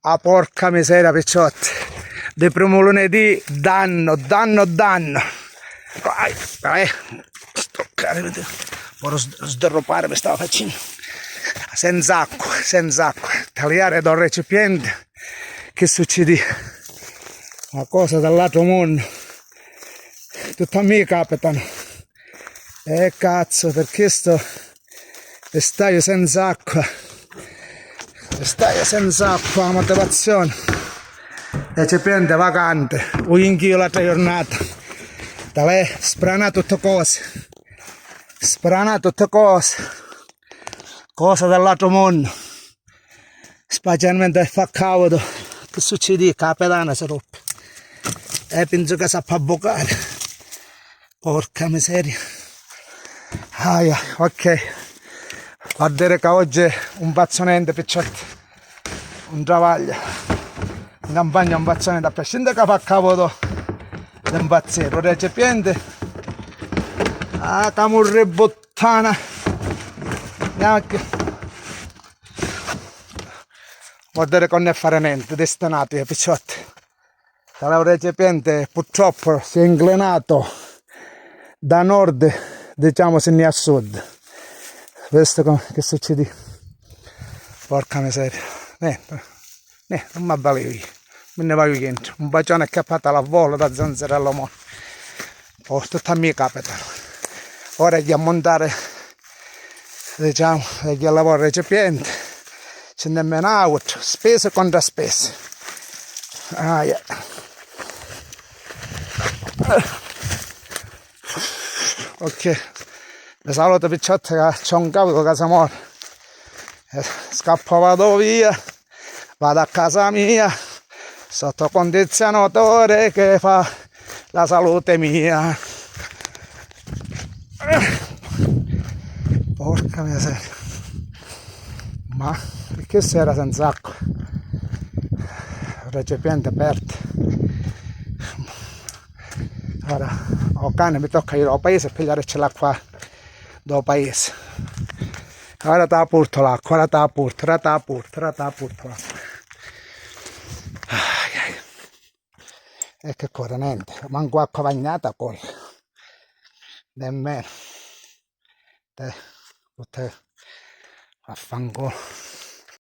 Ah, porca miseria, picciotti. Di primo lunedì, danno. Vai, stoccare, vedete. Ora sderropare mi stava facendo. Senza acqua. Tagliare dal recipiente. Che succede? Una cosa dall'altro mondo. Tutto a me capitano. Cazzo, perché sto staio senza acqua. La motivazione. Recipiente vacante. Un inchio l'altra giornata. Da lei sprana tutte cose. Cosa dall'altro mondo. Specialmente fa caldo. Che succede? Capitana si rompe. E penso che sa abboccare. Porca miseria. Ok. Guardate che oggi è un pazzonente, picciotti. Un travaglio. In campagna un pazzonente. A prescindere che fa cavodo di impazzire. Un recipiente. Ah, camurre bottana. Neanche. Guardate che non è fare niente. Destinati, picciotti. Un recipiente purtroppo si è inclinato da nord, diciamo, se ne a sud. Questo che succede? Porca miseria. Non mi avvalevo io. Me ne vado dentro. Un bacione è cappato alla volo da zanzarello mo. Oh, tutto a me capitano. Ora è di ammontare, diciamo, è di lavoro recipiente. C'è nemmeno out. Spese contro spese. Ok. Mi saluto picciotti che c'è un capo che si muore. Scappo, vado via, vado a casa mia, sotto condizionatore che fa la salute mia. Porca miseria. Ma perché si era senza acqua? Recipiente aperto. Ora, ho cane, mi tocca ir al paese e pigliarci l'acqua dal paese. Ora te la porto l'acqua, ora te la porto l'acqua. E che corre niente, manco acqua bagnata corre. Nemmeno. Tutte affanculo.